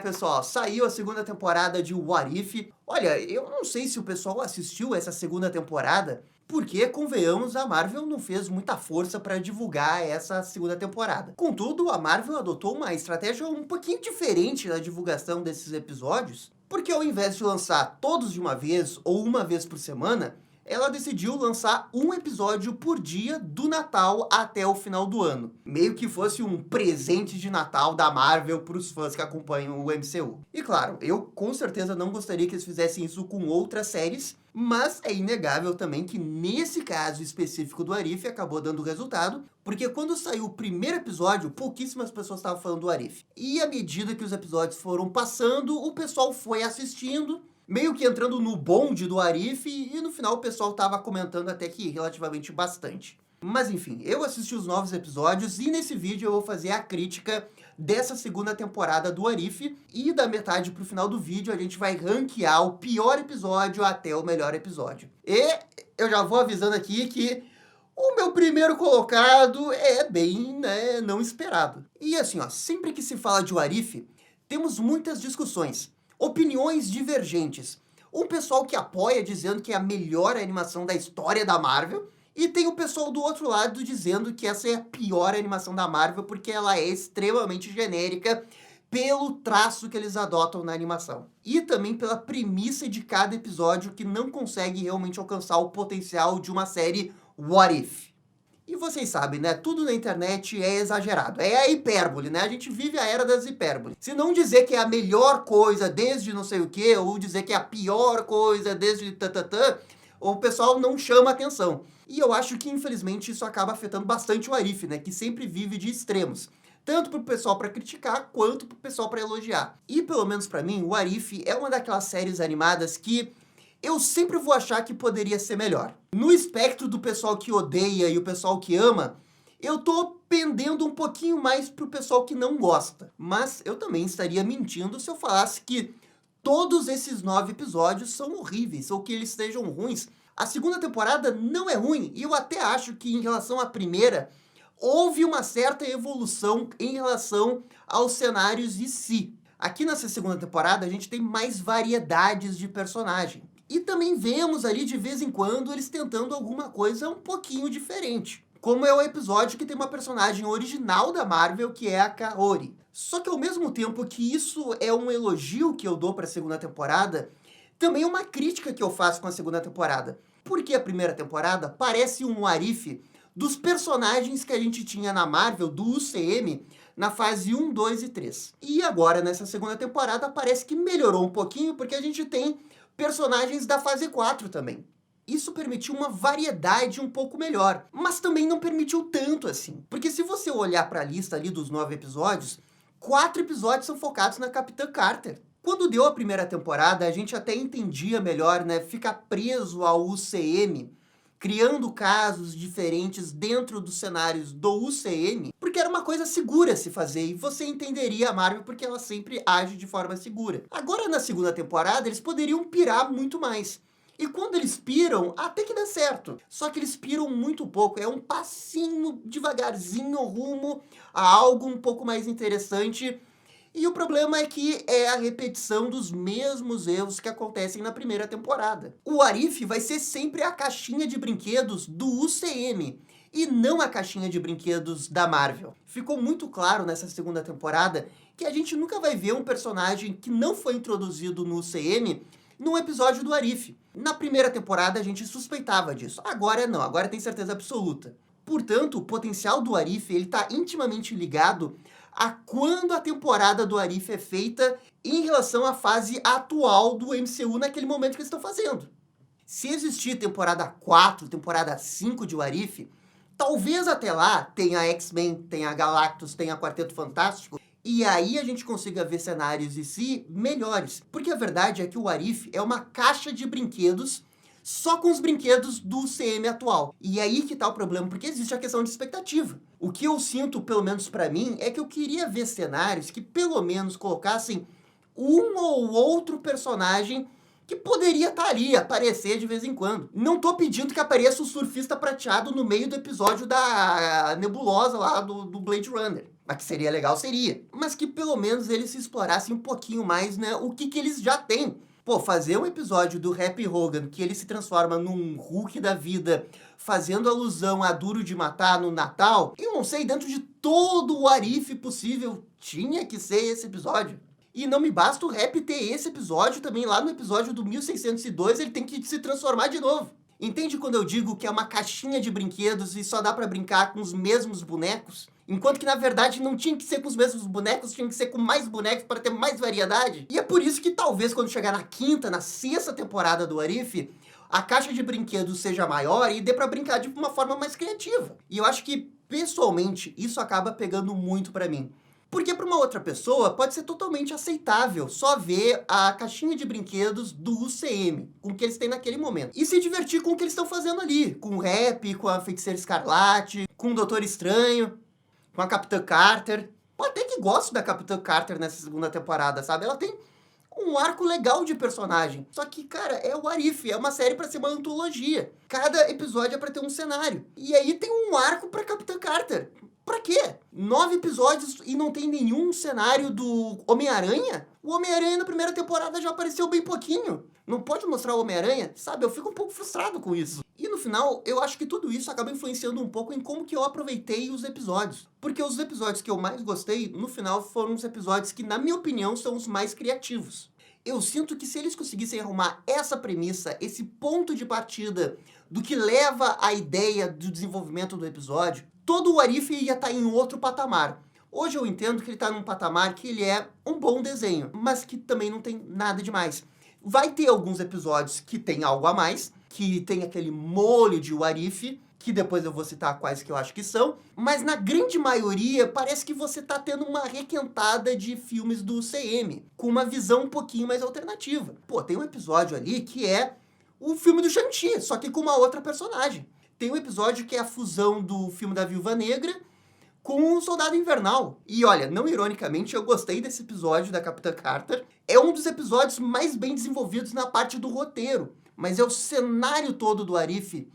Pessoal, saiu a segunda temporada de What If. Olha, eu não sei se o pessoal assistiu essa segunda temporada, porque, convenhamos, a Marvel não fez muita força para divulgar essa segunda temporada. Contudo, a Marvel adotou uma estratégia um pouquinho diferente na divulgação desses episódios, porque ao invés de lançar todos de uma vez ou uma vez por semana, ela decidiu lançar um episódio por dia do Natal até o final do ano. Meio que fosse um presente de Natal da Marvel para os fãs que acompanham o MCU. E claro, eu com certeza não gostaria que eles fizessem isso com outras séries, mas é inegável também que nesse caso específico do Arif acabou dando resultado, porque quando saiu o primeiro episódio, pouquíssimas pessoas estavam falando do Arif. E à medida que os episódios foram passando, o pessoal foi assistindo, meio que entrando no bonde do Arif, e no final o pessoal tava comentando até que relativamente bastante. Mas enfim, eu assisti os novos episódios e nesse vídeo eu vou fazer a crítica dessa segunda temporada do Arif, e da metade pro final do vídeo a gente vai ranquear o pior episódio até o melhor episódio. E eu já vou avisando aqui que o meu primeiro colocado é bem, não esperado. E assim, ó, sempre que se fala de Arif, temos muitas discussões, opiniões divergentes. Um pessoal que apoia dizendo que é a melhor animação da história da Marvel, e tem o pessoal do outro lado dizendo que essa é a pior animação da Marvel porque ela é extremamente genérica pelo traço que eles adotam na animação. E também pela premissa de cada episódio que não consegue realmente alcançar o potencial de uma série What If. E vocês sabem, né? Tudo na internet é exagerado. É a hipérbole, né? A gente vive a era das hipérboles. Se não dizer que é a melhor coisa desde não sei o quê, ou dizer que é a pior coisa desde tatatã, o pessoal não chama atenção. E eu acho que, infelizmente, isso acaba afetando bastante o Arif, né? Que sempre vive de extremos. Tanto pro pessoal para criticar, quanto pro pessoal para elogiar. E, pelo menos para mim, o Arif é uma daquelas séries animadas que eu sempre vou achar que poderia ser melhor. No espectro do pessoal que odeia e o pessoal que ama, eu tô pendendo um pouquinho mais pro pessoal que não gosta. Mas eu também estaria mentindo se eu falasse que todos esses 9 episódios são horríveis, ou que eles sejam ruins. A segunda temporada não é ruim, e eu até acho que em relação à primeira, houve uma certa evolução em relação aos cenários em si. Aqui nessa segunda temporada, a gente tem mais variedades de personagem. E também vemos ali, de vez em quando, eles tentando alguma coisa um pouquinho diferente. Como é o episódio que tem uma personagem original da Marvel, que é a Kaori. Só que ao mesmo tempo que isso é um elogio que eu dou para a segunda temporada, também é uma crítica que eu faço com a segunda temporada. Porque a primeira temporada parece um Arif dos personagens que a gente tinha na Marvel, do UCM, na fase 1, 2 e 3. E agora, nessa segunda temporada, parece que melhorou um pouquinho, porque a gente tem personagens da fase 4 também. Isso permitiu uma variedade um pouco melhor, mas também não permitiu tanto assim. Porque se você olhar para a lista ali dos 9 episódios, 4 episódios são focados na Capitã Carter. Quando deu a primeira temporada, a gente até entendia melhor, né, ficar preso ao UCM, criando casos diferentes dentro dos cenários do UCM, porque era uma coisa segura a se fazer, e você entenderia a Marvel porque ela sempre age de forma segura. Agora, na segunda temporada, eles poderiam pirar muito mais. E quando eles piram, até que dá certo. Só que eles piram muito pouco, é um passinho devagarzinho rumo a algo um pouco mais interessante. E o problema é que é a repetição dos mesmos erros que acontecem na primeira temporada. O Arif vai ser sempre a caixinha de brinquedos do UCM, e não a caixinha de brinquedos da Marvel. Ficou muito claro nessa segunda temporada que a gente nunca vai ver um personagem que não foi introduzido no UCM num episódio do Arif. Na primeira temporada a gente suspeitava disso, agora não, agora tem certeza absoluta. Portanto, o potencial do Arif está intimamente ligado a quando a temporada do Arif é feita em relação à fase atual do MCU naquele momento que eles estão fazendo. Se existir temporada 4, temporada 5 de Arif, talvez até lá tenha X-Men, tenha Galactus, tenha Quarteto Fantástico, e aí a gente consiga ver cenários em si melhores. Porque a verdade é que o Arif é uma caixa de brinquedos só com os brinquedos do CM atual. E aí que tá o problema, porque existe a questão de expectativa. O que eu sinto, pelo menos pra mim, é que eu queria ver cenários que pelo menos colocassem um ou outro personagem que poderia estar ali, aparecer de vez em quando. Não tô pedindo que apareça o surfista prateado no meio do episódio da nebulosa lá do Blade Runner. Mas que seria legal, seria. Mas que pelo menos eles se explorassem um pouquinho mais, né, o que eles já têm. Pô, fazer um episódio do Happy Hogan, que ele se transforma num Hulk da vida, fazendo alusão a Duro de Matar no Natal, eu não sei, dentro de todo o arife possível, tinha que ser esse episódio. E não me basta o Rap ter esse episódio também, lá no episódio do 1602, ele tem que se transformar de novo. Entende quando eu digo que é uma caixinha de brinquedos e só dá pra brincar com os mesmos bonecos? Enquanto que, na verdade, não tinha que ser com os mesmos bonecos, tinha que ser com mais bonecos para ter mais variedade. E é por isso que talvez quando chegar na quinta, na sexta temporada do Arif, a caixa de brinquedos seja maior e dê pra brincar de uma forma mais criativa. E eu acho que, pessoalmente, isso acaba pegando muito pra mim. Porque para uma outra pessoa pode ser totalmente aceitável só ver a caixinha de brinquedos do UCM, com o que eles têm naquele momento. E se divertir com o que eles estão fazendo ali, com o Rap, com a Feiticeira Escarlate, com o Doutor Estranho, com a Capitã Carter. Eu até que gosto da Capitã Carter nessa segunda temporada, sabe? Ela tem um arco legal de personagem. Só que, cara, é o Arif, é uma série pra ser uma antologia. Cada episódio é pra ter um cenário. E aí tem um arco pra Capitã Carter. Pra quê? 9 episódios e não tem nenhum cenário do Homem-Aranha? O Homem-Aranha na primeira temporada já apareceu bem pouquinho. Não pode mostrar o Homem-Aranha? Sabe, eu fico um pouco frustrado com isso. E no final, eu acho que tudo isso acaba influenciando um pouco em como que eu aproveitei os episódios. Porque os episódios que eu mais gostei, no final, foram os episódios que, na minha opinião, são os mais criativos. Eu sinto que se eles conseguissem arrumar essa premissa, esse ponto de partida do que leva à ideia do desenvolvimento do episódio, todo o Arif ia estar em outro patamar. Hoje eu entendo que ele está num patamar que ele é um bom desenho, mas que também não tem nada demais. Vai ter alguns episódios que tem algo a mais, que tem aquele molho de Arif, que depois eu vou citar quais que eu acho que são, mas na grande maioria parece que você tá tendo uma requentada de filmes do CM, com uma visão um pouquinho mais alternativa. Pô, tem um episódio ali que é o filme do Shang-Chi, só que com uma outra personagem. Tem um episódio que é a fusão do filme da Viúva Negra com o Soldado Invernal. E olha, não ironicamente, eu gostei desse episódio da Capitã Carter. É um dos episódios mais bem desenvolvidos na parte do roteiro, mas é o cenário todo do Arif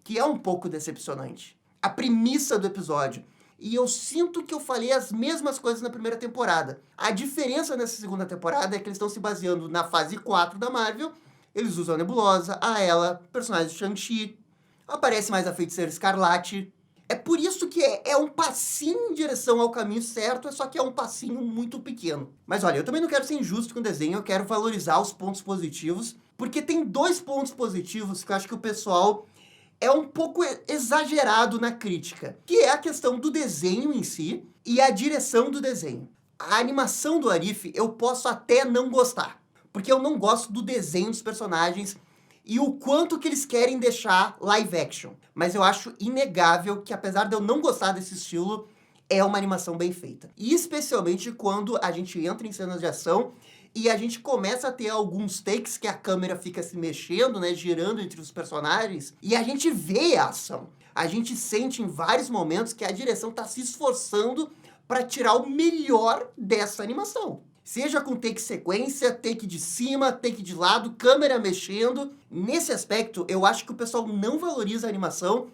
que é um pouco decepcionante. A premissa do episódio. E eu sinto que eu falei as mesmas coisas na primeira temporada. A diferença nessa segunda temporada é que eles estão se baseando na fase 4 da Marvel. Eles usam a Nebulosa, a Ela, personagens de Shang-Chi. Aparece mais a Feiticeira Escarlate. É por isso que é um passinho em direção ao caminho certo, só que é um passinho muito pequeno. Mas olha, eu também não quero ser injusto com o desenho, eu quero valorizar os pontos positivos, porque tem 2 pontos positivos que eu acho que o pessoal é um pouco exagerado na crítica, que é a questão do desenho em si e a direção do desenho. A animação do Arif eu posso até não gostar, porque eu não gosto do desenho dos personagens e o quanto que eles querem deixar live action. Mas eu acho inegável que, apesar de eu não gostar desse estilo, é uma animação bem feita. E especialmente quando a gente entra em cenas de ação e a gente começa a ter alguns takes que a câmera fica se mexendo, né, girando entre os personagens, e a gente vê a ação. A gente sente em vários momentos que a direção está se esforçando para tirar o melhor dessa animação. Seja com take sequência, take de cima, take de lado, câmera mexendo. Nesse aspecto, eu acho que o pessoal não valoriza a animação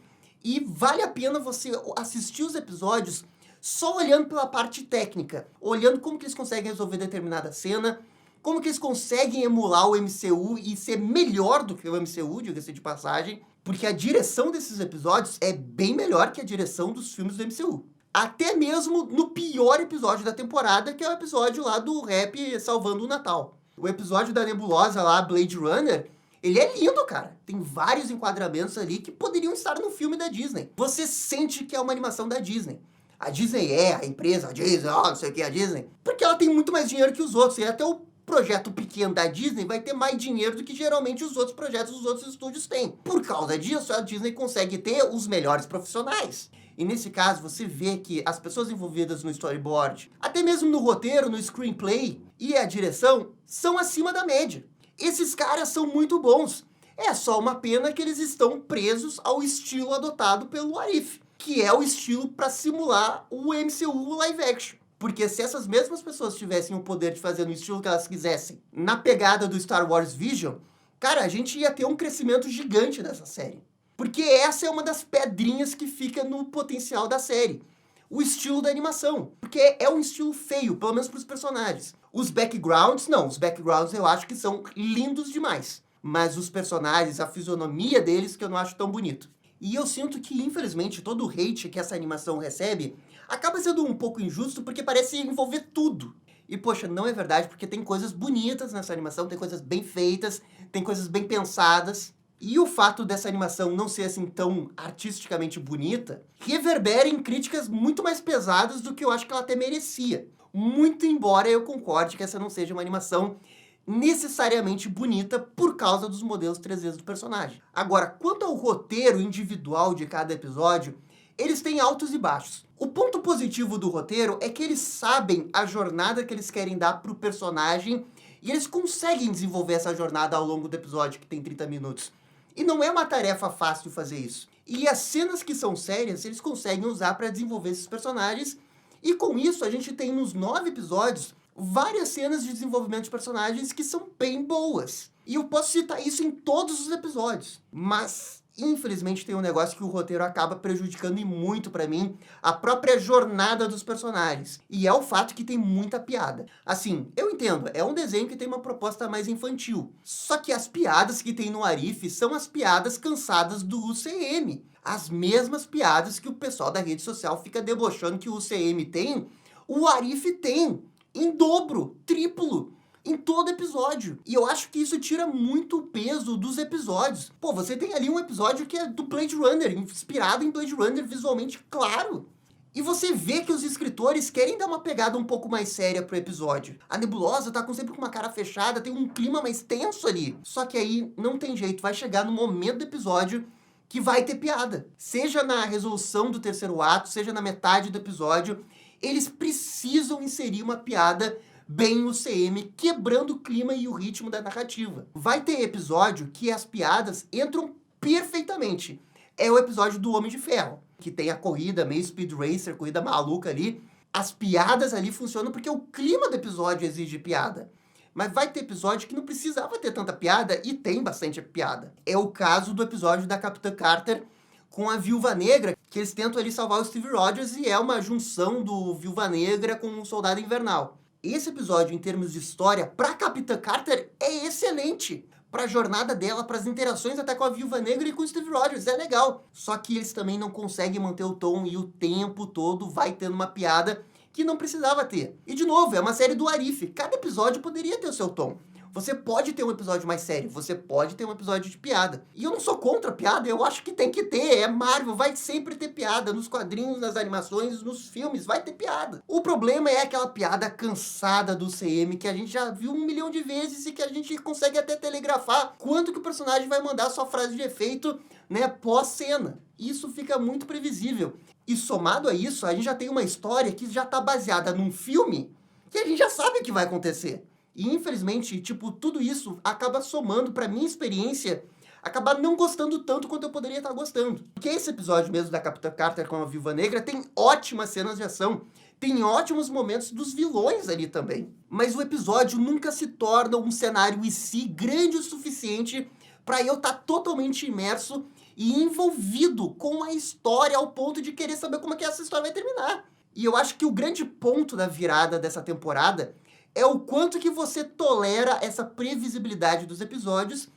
e vale a pena você assistir os episódios só olhando pela parte técnica, olhando como que eles conseguem resolver determinada cena, como que eles conseguem emular o MCU e ser melhor do que o MCU, diga-se de passagem, porque a direção desses episódios é bem melhor que a direção dos filmes do MCU. Até mesmo no pior episódio da temporada, que é o episódio lá do Rap salvando o Natal. O episódio da Nebulosa lá, Blade Runner, ele é lindo, cara. Tem vários enquadramentos ali que poderiam estar no filme da Disney. Você sente que é uma animação da Disney. A Disney é a empresa, a Disney, não sei o que é a Disney, porque ela tem muito mais dinheiro que os outros. E até o projeto pequeno da Disney vai ter mais dinheiro do que geralmente os outros projetos dos outros estúdios têm. Por causa disso, a Disney consegue ter os melhores profissionais. E nesse caso, você vê que as pessoas envolvidas no storyboard, até mesmo no roteiro, no screenplay e a direção, são acima da média. Esses caras são muito bons. É só uma pena que eles estão presos ao estilo adotado pelo Arif, que é o estilo para simular o MCU live action. Porque se essas mesmas pessoas tivessem o poder de fazer no estilo que elas quisessem, na pegada do Star Wars Vision, cara, a gente ia ter um crescimento gigante dessa série. Porque essa é uma das pedrinhas que fica no potencial da série. O estilo da animação. Porque é um estilo feio, pelo menos para os personagens. Os backgrounds, não. Os backgrounds eu acho que são lindos demais. Mas os personagens, a fisionomia deles, que eu não acho tão bonito. E eu sinto que, infelizmente, todo o hate que essa animação recebe acaba sendo um pouco injusto porque parece envolver tudo. E, poxa, não é verdade, porque tem coisas bonitas nessa animação, tem coisas bem feitas, tem coisas bem pensadas. E o fato dessa animação não ser assim tão artisticamente bonita reverbera em críticas muito mais pesadas do que eu acho que ela até merecia. Muito embora eu concorde que essa não seja uma animação necessariamente bonita por causa dos modelos 3D do personagem. Agora, quanto ao roteiro individual de cada episódio, eles têm altos e baixos. O ponto positivo do roteiro é que eles sabem a jornada que eles querem dar pro personagem e eles conseguem desenvolver essa jornada ao longo do episódio, que tem 30 minutos. E não é uma tarefa fácil fazer isso. E as cenas que são sérias, eles conseguem usar para desenvolver esses personagens. E com isso, a gente tem nos 9 episódios várias cenas de desenvolvimento de personagens que são bem boas. E eu posso citar isso em todos os episódios. Mas, infelizmente, tem um negócio que o roteiro acaba prejudicando e muito pra mim, a própria jornada dos personagens. E é o fato que tem muita piada. Assim, eu entendo, é um desenho que tem uma proposta mais infantil. Só que as piadas que tem no Arif são as piadas cansadas do UCM. As mesmas piadas que o pessoal da rede social fica debochando que o UCM tem, o Arif tem. Em dobro, triplo, em todo episódio. E eu acho que isso tira muito o peso dos episódios. Pô, você tem ali um episódio que é do Blade Runner, inspirado em Blade Runner visualmente, claro. E você vê que os escritores querem dar uma pegada um pouco mais séria pro episódio. A Nebulosa tá sempre com uma cara fechada, tem um clima mais tenso ali. Só que aí não tem jeito, vai chegar no momento do episódio que vai ter piada. Seja na resolução do terceiro ato, seja na metade do episódio, eles precisam inserir uma piada bem UCM, quebrando o clima e o ritmo da narrativa. Vai ter episódio que as piadas entram perfeitamente. É o episódio do Homem de Ferro, que tem a corrida meio Speed Racer, corrida maluca ali. As piadas ali funcionam porque o clima do episódio exige piada. Mas vai ter episódio que não precisava ter tanta piada e tem bastante piada. É o caso do episódio da Capitã Carter com a Viúva Negra, que eles tentam ali salvar o Steve Rogers e é uma junção do Viúva Negra com o Soldado Invernal. Esse episódio, em termos de história, pra Capitã Carter é excelente. Pra jornada dela, pras interações até com a Viúva Negra e com o Steve Rogers, é legal. Só que eles também não conseguem manter o tom e o tempo todo vai tendo uma piada que não precisava ter. E de novo, é uma série do Arif. Cada episódio poderia ter o seu tom. Você pode ter um episódio mais sério, você pode ter um episódio de piada. E eu não sou contra a piada, eu acho que tem que ter. É Marvel, vai sempre ter piada. Nos quadrinhos, nas animações, nos filmes, vai ter piada. O problema é aquela piada cansada do CM que a gente já viu 1 milhão de vezes e que a gente consegue até telegrafar quanto que o personagem vai mandar sua frase de efeito, né, pós-cena. Isso fica muito previsível. E somado a isso, a gente já tem uma história que já tá baseada num filme que a gente já sabe o que vai acontecer. E infelizmente, tipo, tudo isso acaba somando pra minha experiência, acabar não gostando tanto quanto eu poderia estar gostando. Porque esse episódio mesmo da Capitã Carter com a Viúva Negra tem ótimas cenas de ação, tem ótimos momentos dos vilões ali também. Mas o episódio nunca se torna um cenário em si grande o suficiente pra eu estar totalmente imerso e envolvido com a história ao ponto de querer saber como é que essa história vai terminar. E eu acho que o grande ponto da virada dessa temporada é o quanto que você tolera essa previsibilidade dos episódios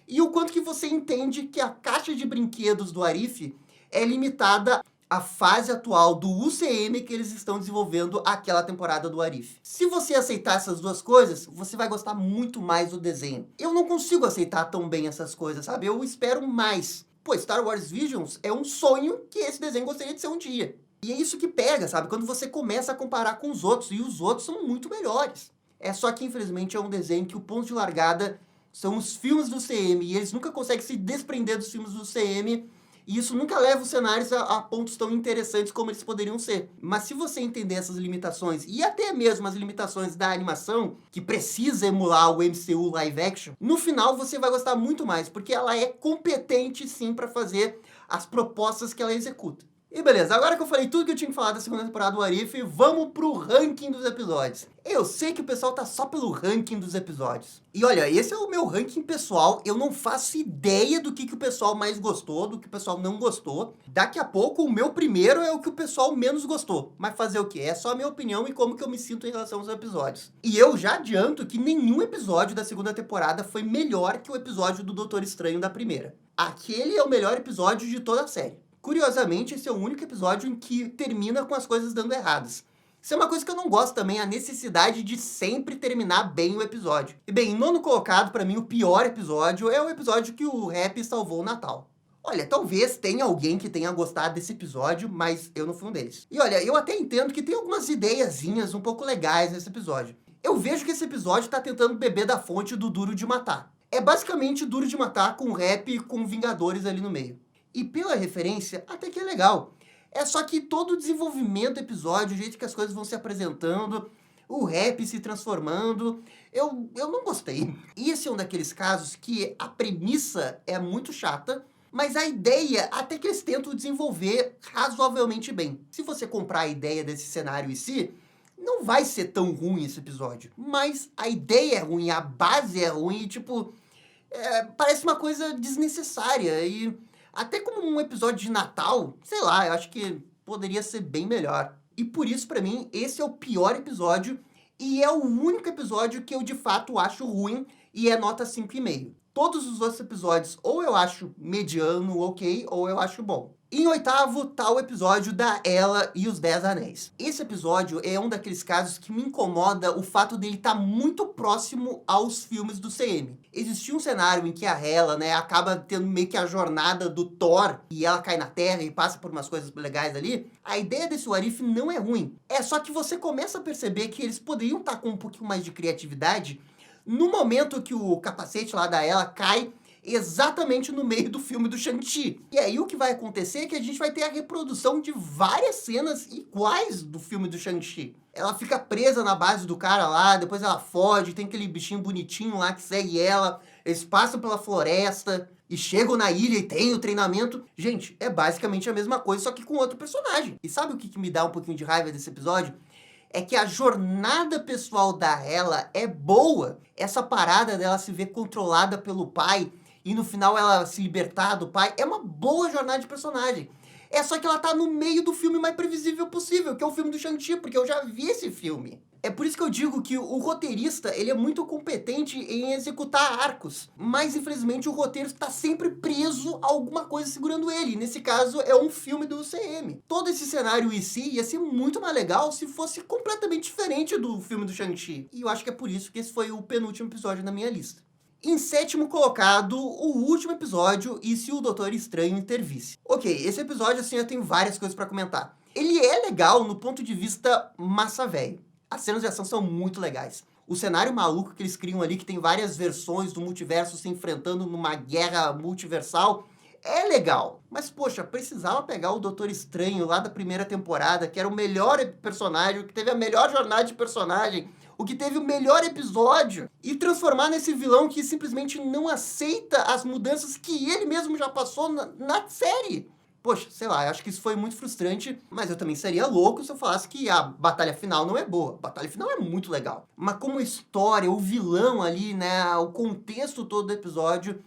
e o quanto que você entende que a caixa de brinquedos do Arif é limitada à fase atual do UCM que eles estão desenvolvendo aquela temporada do Arif. Se você aceitar essas duas coisas, você vai gostar muito mais do desenho. Eu não consigo aceitar tão bem essas coisas, sabe? Eu espero mais. Pô, Star Wars Visions é um sonho que esse desenho gostaria de ser um dia. E é isso que pega, sabe? Quando você começa a comparar com os outros, e os outros são muito melhores. É só que, infelizmente, é um desenho que o ponto de largada são os filmes do CM, e eles nunca conseguem se desprender dos filmes do CM, e isso nunca leva os cenários a pontos tão interessantes como eles poderiam ser. Mas se você entender essas limitações, e até mesmo as limitações da animação, que precisa emular o MCU live action, no final você vai gostar muito mais, porque ela é competente sim para fazer as propostas que ela executa. E beleza, agora que eu falei tudo que eu tinha que falar da segunda temporada do What If, vamos pro ranking dos episódios. Eu sei que o pessoal tá só pelo ranking dos episódios. E olha, esse é o meu ranking pessoal, eu não faço ideia do que o pessoal mais gostou, do que o pessoal não gostou. Daqui a pouco, o meu primeiro é o que o pessoal menos gostou. Mas fazer o quê? É só a minha opinião e como que eu me sinto em relação aos episódios. E eu já adianto que nenhum episódio da segunda temporada foi melhor que o episódio do Doutor Estranho da primeira. Aquele é o melhor episódio de toda a série. Curiosamente, esse é o único episódio em que termina com as coisas dando erradas. Isso é uma coisa que eu não gosto também, a necessidade de sempre terminar bem o episódio. E bem, em nono colocado, pra mim, o pior episódio é o episódio que o Rap salvou o Natal. Olha, talvez tenha alguém que tenha gostado desse episódio, mas eu não fui um deles. E olha, eu até entendo que tem algumas ideiazinhas um pouco legais nesse episódio. Eu vejo que esse episódio tá tentando beber da fonte do Duro de Matar. É basicamente Duro de Matar com Rap e com Vingadores ali no meio. E pela referência, até que é legal. É só que todo o desenvolvimento do episódio, o jeito que as coisas vão se apresentando, o Rap se transformando, eu não gostei. E esse é um daqueles casos que a premissa é muito chata, mas a ideia até que eles tentam desenvolver razoavelmente bem. Se você comprar a ideia desse cenário em si, não vai ser tão ruim esse episódio. Mas a ideia é ruim, a base é ruim, e tipo, parece uma coisa desnecessária e até como um episódio de Natal, sei lá, eu acho que poderia ser bem melhor. E por isso, pra mim, esse é o pior episódio e é o único episódio que eu de fato acho ruim e é nota 5,5. Todos os outros episódios ou eu acho mediano, ok, ou eu acho bom. Em oitavo, tá o episódio da Ela e os 10 Anéis. Esse episódio é um daqueles casos que me incomoda o fato dele estar muito próximo aos filmes do CM. Existia um cenário em que a Ela, né, acaba tendo meio que a jornada do Thor, e ela cai na Terra e passa por umas coisas legais ali. A ideia desse What If não é ruim. É só que você começa a perceber que eles poderiam estar com um pouquinho mais de criatividade no momento que o capacete lá da Ela cai exatamente no meio do filme do Shang-Chi. E aí o que vai acontecer é que a gente vai ter a reprodução de várias cenas iguais do filme do Shang-Chi. Ela fica presa na base do cara lá, depois ela foge, tem aquele bichinho bonitinho lá que segue ela, eles passam pela floresta e chegam na ilha e tem o treinamento. Gente, é basicamente a mesma coisa, só que com outro personagem. E sabe o que me dá um pouquinho de raiva desse episódio? É que a jornada pessoal da Ela é boa. Essa parada dela se ver controlada pelo pai e no final ela se libertar do pai é uma boa jornada de personagem. É só que ela tá no meio do filme mais previsível possível, que é o filme do Shang-Chi, porque eu já vi esse filme. É por isso que eu digo que o roteirista, ele é muito competente em executar arcos, mas infelizmente o roteiro está sempre preso a alguma coisa segurando ele. Nesse caso, é um filme do UCM. Todo esse cenário em si ia ser muito mais legal se fosse completamente diferente do filme do Shang-Chi. E eu acho que é por isso que esse foi o penúltimo episódio na minha lista. Em sétimo colocado, o último episódio, e se o Doutor Estranho intervisse. Ok, esse episódio, assim, eu tenho várias coisas pra comentar. Ele é legal no ponto de vista massa velho. As cenas de ação são muito legais. O cenário maluco que eles criam ali, que tem várias versões do multiverso se enfrentando numa guerra multiversal, é legal. Mas, poxa, precisava pegar o Doutor Estranho lá da primeira temporada, que era o melhor personagem, que teve a melhor jornada de personagem, o que teve o melhor episódio, e transformar nesse vilão que simplesmente não aceita as mudanças que ele mesmo já passou na série. Poxa, sei lá, eu acho que isso foi muito frustrante, mas eu também seria louco se eu falasse que a batalha final não é boa. A batalha final é muito legal. Mas como história, o vilão ali, né, o contexto todo do episódio,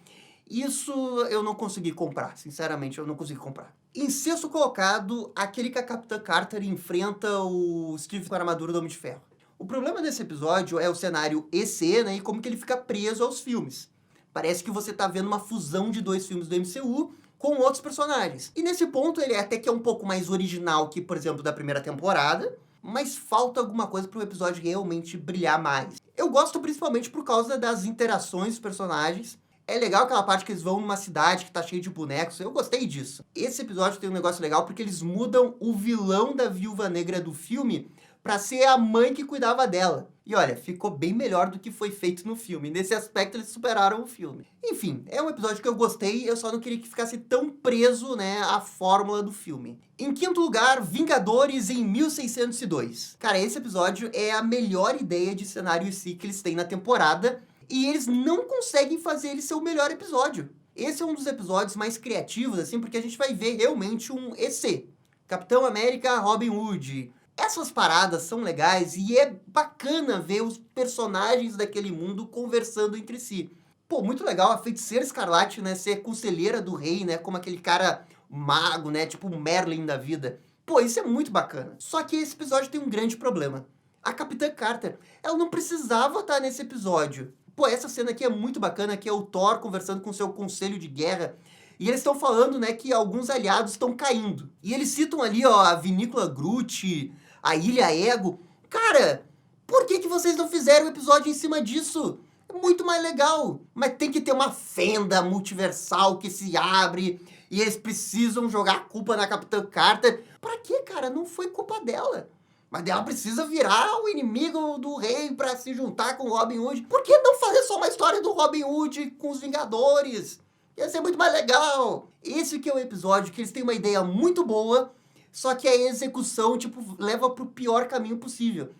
isso eu não consegui comprar. Sinceramente, eu não consegui comprar. Em sexto colocado, aquele que a Capitã Carter enfrenta o Steve com a armadura do Homem de Ferro. O problema desse episódio é o cenário EC, né, e como que ele fica preso aos filmes. Parece que você tá vendo uma fusão de dois filmes do MCU com outros personagens. E nesse ponto ele até que é um pouco mais original que, por exemplo, da primeira temporada, mas falta alguma coisa para o episódio realmente brilhar mais. Eu gosto principalmente por causa das interações dos personagens. É legal aquela parte que eles vão numa cidade que tá cheia de bonecos, eu gostei disso. Esse episódio tem um negócio legal porque eles mudam o vilão da Viúva Negra do filme pra ser a mãe que cuidava dela. E olha, ficou bem melhor do que foi feito no filme. Nesse aspecto, eles superaram o filme. Enfim, é um episódio que eu gostei, eu só não queria que ficasse tão preso, né, à fórmula do filme. Em quinto lugar, Vingadores em 1602. Cara, esse episódio é a melhor ideia de cenário em si que eles têm na temporada, e eles não conseguem fazer ele ser o melhor episódio. Esse é um dos episódios mais criativos, assim, porque a gente vai ver realmente um EC. Capitão América, Robin Hood. Essas paradas são legais e é bacana ver os personagens daquele mundo conversando entre si. Pô, muito legal a Feiticeira Escarlate, né, ser conselheira do rei, né, como aquele cara mago, né, tipo o Merlin da vida. Pô, isso é muito bacana. Só que esse episódio tem um grande problema. A Capitã Carter, ela não precisava estar nesse episódio. Pô, essa cena aqui é muito bacana, que é o Thor conversando com seu conselho de guerra. E eles estão falando, né, que alguns aliados estão caindo. E eles citam ali, ó, a Vinícola Groot, a Ilha Ego. Cara, por que vocês não fizeram um episódio em cima disso? É muito mais legal. Mas tem que ter uma fenda multiversal que se abre e eles precisam jogar a culpa na Capitã Carter. Pra quê, cara? Não foi culpa dela. Mas ela precisa virar o inimigo do rei pra se juntar com o Robin Hood. Por que não fazer só uma história do Robin Hood com os Vingadores? Ia ser muito mais legal. Esse que é o episódio que eles têm uma ideia muito boa, só que a execução, tipo, leva pro pior caminho possível.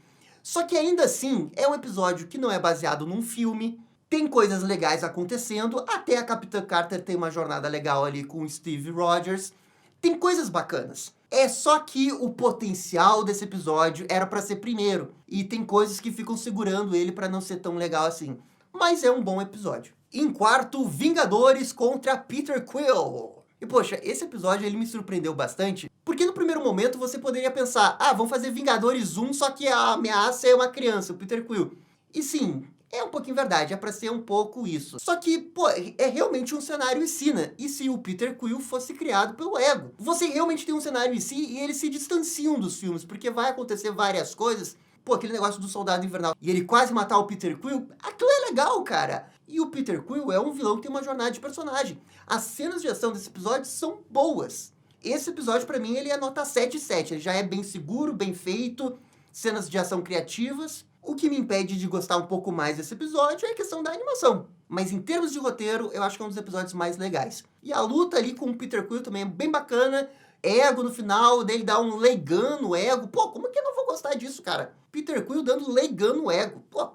Só que ainda assim, é um episódio que não é baseado num filme, tem coisas legais acontecendo, até a Capitã Carter tem uma jornada legal ali com o Steve Rogers, tem coisas bacanas. É só que o potencial desse episódio era pra ser primeiro, e tem coisas que ficam segurando ele pra não ser tão legal assim. Mas é um bom episódio. Em quarto, Vingadores contra Peter Quill. E poxa, esse episódio ele me surpreendeu bastante, porque no primeiro momento você poderia pensar, vamos fazer Vingadores 1, só que a ameaça é uma criança, o Peter Quill. E sim, é um pouquinho verdade, é pra ser um pouco isso. Só que, pô, é realmente um cenário Ensina. E se o Peter Quill fosse criado pelo Ego? Você realmente tem um cenário em si e eles se distanciam dos filmes, porque vai acontecer várias coisas. Pô, aquele negócio do Soldado Invernal e ele quase matar o Peter Quill, aquilo é legal, cara. E o Peter Quill é um vilão que tem uma jornada de personagem. As cenas de ação desse episódio são boas. Esse episódio, pra mim, ele é nota 7/7. Ele já é bem seguro, bem feito, cenas de ação criativas. O que me impede de gostar um pouco mais desse episódio é a questão da animação. Mas em termos de roteiro, eu acho que é um dos episódios mais legais. E a luta ali com o Peter Quill também é bem bacana. Ego no final, dele dá um Leigan no Ego. Pô, como que eu não vou gostar disso, cara? Peter Quill dando Leigan no Ego. Pô.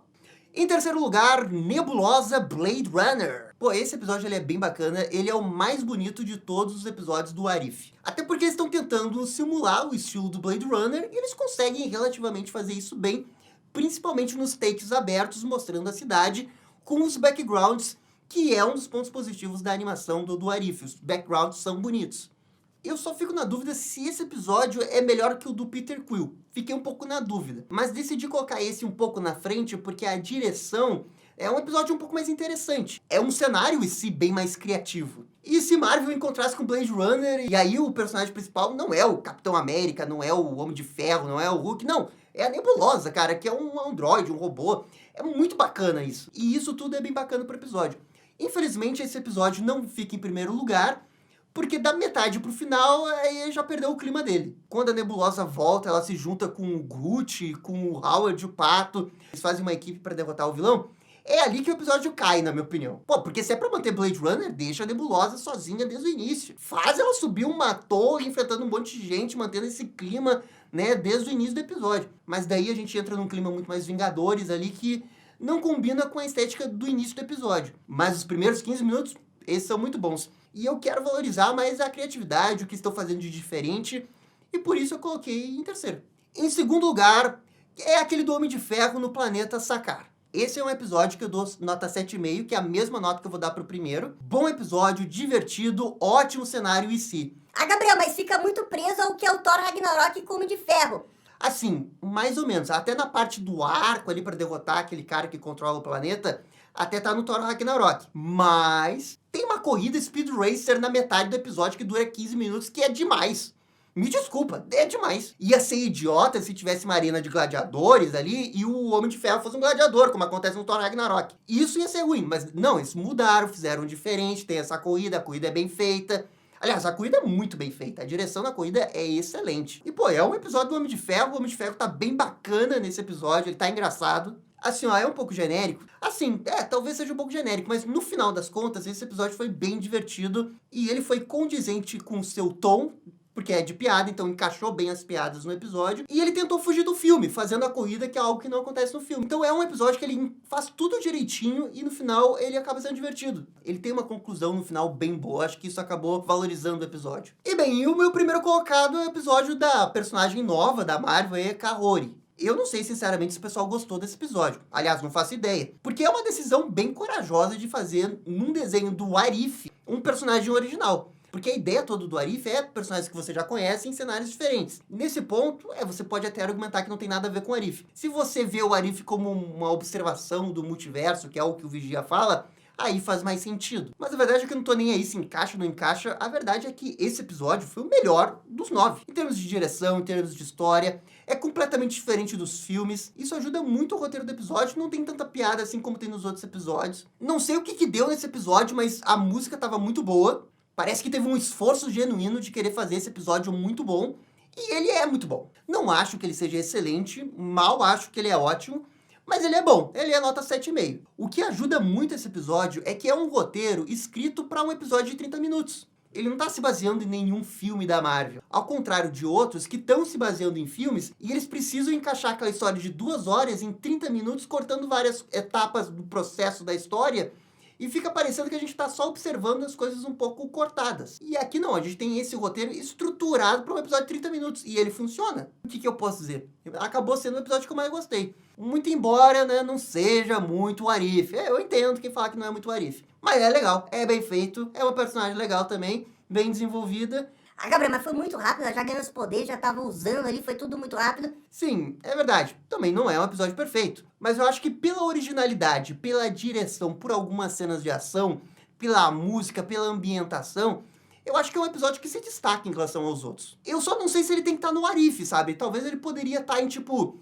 Em terceiro lugar, Nebulosa Blade Runner. Pô, esse episódio ele é bem bacana, ele é o mais bonito de todos os episódios do Arif. Até porque eles estão tentando simular o estilo do Blade Runner e eles conseguem relativamente fazer isso bem, principalmente nos takes abertos, mostrando a cidade com os backgrounds, que é um dos pontos positivos da animação do Arif. Os backgrounds são bonitos. Eu só fico na dúvida se esse episódio é melhor que o do Peter Quill. Fiquei um pouco na dúvida. Mas decidi colocar esse um pouco na frente porque a direção é um episódio um pouco mais interessante. É um cenário em si bem mais criativo. E se Marvel encontrasse com Blade Runner, e aí o personagem principal não é o Capitão América, não é o Homem de Ferro, não é o Hulk, não. É a Nebulosa, cara, que é um androide, um robô. É muito bacana isso. E isso tudo é bem bacana pro episódio. Infelizmente, esse episódio não fica em primeiro lugar, porque da metade pro final, aí já perdeu o clima dele. Quando a Nebulosa volta, ela se junta com o Groot, com o Howard, o Pato. Eles fazem uma equipe pra derrotar o vilão. É ali que o episódio cai, na minha opinião. Pô, porque se é pra manter Blade Runner, deixa a Nebulosa sozinha desde o início. Faz ela subir uma torre, enfrentando um monte de gente, mantendo esse clima, né, desde o início do episódio. Mas daí a gente entra num clima muito mais Vingadores ali, que não combina com a estética do início do episódio. Mas os primeiros 15 minutos, esses são muito bons. E eu quero valorizar mais a criatividade, o que estão fazendo de diferente, e por isso eu coloquei em terceiro. Em segundo lugar, é aquele do Homem de Ferro no planeta Sakaar. Esse é um episódio que eu dou nota 7,5, que é a mesma nota que eu vou dar pro primeiro. Bom episódio, divertido, ótimo cenário em si. Gabriel, mas fica muito preso ao que é o Thor Ragnarok com o Homem de Ferro. Assim, mais ou menos. Até na parte do arco ali pra derrotar aquele cara que controla o planeta, até tá no Thor Ragnarok. Mas tem uma corrida Speed Racer na metade do episódio que dura 15 minutos, que é demais. Me desculpa, é demais. Ia ser idiota se tivesse uma arena de gladiadores ali e o Homem de Ferro fosse um gladiador, como acontece no Thor Ragnarok. Isso ia ser ruim, mas não, eles mudaram, fizeram diferente, tem essa corrida, a corrida é bem feita. Aliás, a corrida é muito bem feita, a direção da corrida é excelente. E pô, é um episódio do Homem de Ferro, o Homem de Ferro tá bem bacana nesse episódio, ele tá engraçado. Assim, ó, é um pouco genérico. Assim, talvez seja um pouco genérico, mas no final das contas, esse episódio foi bem divertido e ele foi condizente com o seu tom, porque é de piada, então encaixou bem as piadas no episódio. E ele tentou fugir do filme, fazendo a corrida, que é algo que não acontece no filme. Então é um episódio que ele faz tudo direitinho e no final ele acaba sendo divertido. Ele tem uma conclusão no final bem boa, acho que isso acabou valorizando o episódio. E bem, e o meu primeiro colocado é o episódio da personagem nova da Marvel, é Kahori. Eu não sei, sinceramente, se o pessoal gostou desse episódio. Aliás, não faço ideia. Porque é uma decisão bem corajosa de fazer, num desenho do Arif, um personagem original. Porque a ideia toda do Arif é personagens que você já conhece em cenários diferentes. Nesse ponto, você pode até argumentar que não tem nada a ver com o Arif. Se você vê o Arif como uma observação do multiverso, que é o que o Vigia fala, aí faz mais sentido. Mas a verdade é que eu não tô nem aí se encaixa ou não encaixa. A verdade é que esse episódio foi o melhor dos 9. Em termos de direção, em termos de história, é completamente diferente dos filmes. Isso ajuda muito o roteiro do episódio, não tem tanta piada assim como tem nos outros episódios. Não sei o que deu nesse episódio, mas a música tava muito boa. Parece que teve um esforço genuíno de querer fazer esse episódio muito bom. E ele é muito bom. Não acho que ele seja excelente, mal acho que ele é ótimo, mas ele é bom, ele é nota 7,5. O que ajuda muito esse episódio é que é um roteiro escrito para um episódio de 30 minutos. Ele não está se baseando em nenhum filme da Marvel. Ao contrário de outros que estão se baseando em filmes e eles precisam encaixar aquela história de 2 horas em 30 minutos, cortando várias etapas do processo da história. E fica parecendo que a gente está só observando as coisas um pouco cortadas. E aqui não, a gente tem esse roteiro estruturado para um episódio de 30 minutos. E ele funciona. O que eu posso dizer? Acabou sendo o episódio que eu mais gostei. Muito embora, né, não seja muito Arif. Eu entendo quem fala que não é muito Arif. Mas é legal, é bem feito, é uma personagem legal também, bem desenvolvida. Ah, Gabriel, mas foi muito rápido, ela já ganhou os poderes, já tava usando ali, foi tudo muito rápido. Sim, é verdade. Também não é um episódio perfeito. Mas eu acho que pela originalidade, pela direção, por algumas cenas de ação, pela música, pela ambientação, eu acho que é um episódio que se destaca em relação aos outros. Eu só não sei se ele tem que estar no Arif, sabe? Talvez ele poderia estar em, tipo,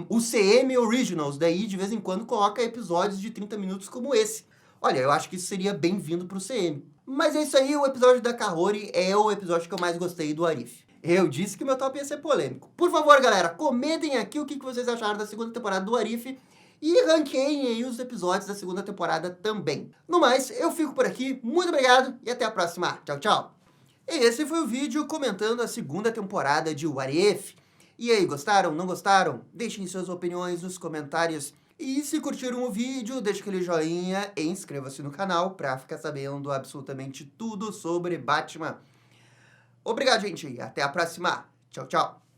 o CM Originals. Daí, de vez em quando, coloca episódios de 30 minutos como esse. Olha, eu acho que isso seria bem-vindo pro CM. Mas é isso aí, o episódio da Kahori é o episódio que eu mais gostei do Arif. Eu disse que o meu top ia ser polêmico. Por favor, galera, comentem aqui o que vocês acharam da segunda temporada do Arif e ranqueiem aí os episódios da segunda temporada também. No mais, eu fico por aqui, muito obrigado e até a próxima. Tchau, tchau. E esse foi o vídeo comentando a segunda temporada de What If. E aí, gostaram? Não gostaram? Deixem suas opiniões nos comentários. E se curtiram o vídeo, deixa aquele joinha e inscreva-se no canal pra ficar sabendo absolutamente tudo sobre Batman. Obrigado, gente. Até a próxima. Tchau, tchau.